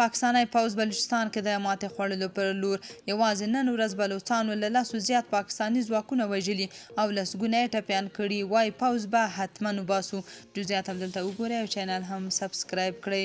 پاکستانی پوځ بلوچستان کې د ماتې خوړلو پر لور یوازې نن ورځ بلوڅانو له 10 زیات پاکستاني ځواکونه وژلي او لسګونه یې ټپیان کړي. وایي پوځ به حتما وباسو. جزئیات هم دلته وګورئ او چینل هم سبسکرایب کړئ.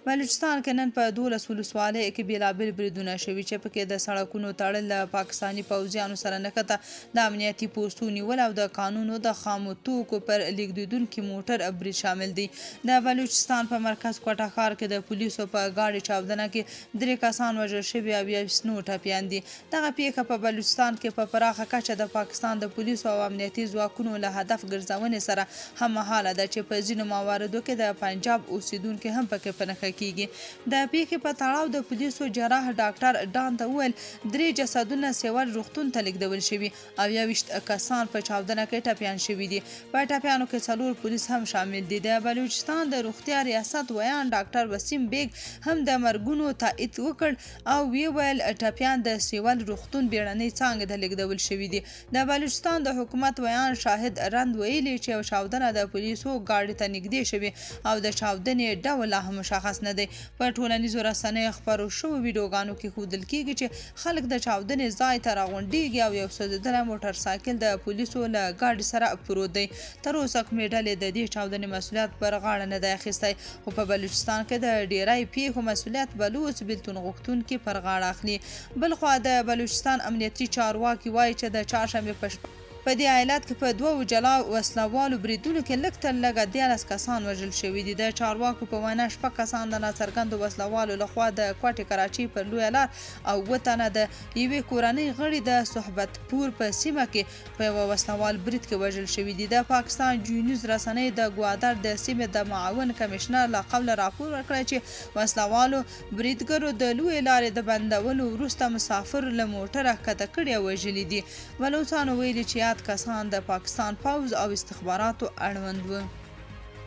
بلوچستان کې نن په 12 ولسوالیو کې بېلابېل بریدونه شوي چې پکې د سړکونو تړل، له پاکستاني پوځیانو سره نښته، د امنیتي پوستو نیول او د قانونو د خامو توکو پر لیږدېدونکي موټر برید شامل دي. د بلوچستان په مرکز کوټه ښار کې د پولیسو په ګاډي چاودنه کې 3 کسان وژل شوي او 20 نور ټپیان دي. دغه پیښه په بلوچستان کې په پراخه کچه د پاکستان د پولیسو او امنیتي ځواکونو له هدف ګرځونې سره هممهاله ده چې په ځینو مواردو کې د پنجاب اوسیدونکي هم پکې په نښه کیږي. د پیښې په تړاو د پولیسو جراح ډاکټر ډان ته وویل 3 جسدونه سیول روغتون ته لیږدول شوي او 21 کسان په چاودنه کې ټپیان شوي دي. په ټپیانو کې 4 پولیس هم شامل دي. د بلوچستان د روغتیا ریاست ویان ډاکټر وسیم بیگ هم د مرګونو تایید وکړ او ویل ټپیان د سیول روغتون بیړنۍ څانګې ته لیږدول شوي دي. د بلوچستان د حکومت ویان شاهد رند ویلي چې چاودنه د پولیسو ګاډي ته نږدې شوې او د چاودنې ډول لا هم مشخص نه دی. په ټولنیزو رسنیو خپرو شوو ویډیوګانو کې ښودل کیږي چې خلک د چاودنې ځای ته راغونډېږي او یو سوځېدلی موټر سایکل د پولیسو له ګاډي سره پروت دی. تر اوسه کومې ډلې د دې چاودنې مسؤلیت پر غاړه نه دی اخیستی، خو په بلوچستان کې د ډیری پیښو مسؤلیت بلوڅ بیلتون غوښتونکي پر غاړه اخلي. بلخوا د بلوچستان امنیتي چارواکي وایي چې د چهارشنبې په شپه په دې ایالت کې په 2 جلا وسلوالو بریدونو کې لږ تر لږه 13 کسان وژل شوي دي. د چارواکو په وینا 6 کسان د ناڅرګندو وسلوالو لخوا د کوټې کراچۍ پر لویه لار او 7 تنه د یوې کورنۍ غړي د صحبت پور په سیمه کې په یوه وسلوال برید کې وژل شوي دي. د پاکستان جیونیوز رسنۍ د ګوادر د سیمې د معاون کمشنر له قبله راپور ورکړی چې وسلوالو بریدګرو د لویې لارې د بندولو وروسته مسافر له موټره ښکته کړي او وژلي دي. بلوڅانو ویلي چې کسان د پاکستان پوځ او استخباراتو اړوند و.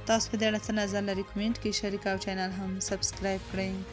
تاسو په دې اړه څه نظر لرئ؟ کومنټ کې شریک او چینل هم سبسکرایب کړئ.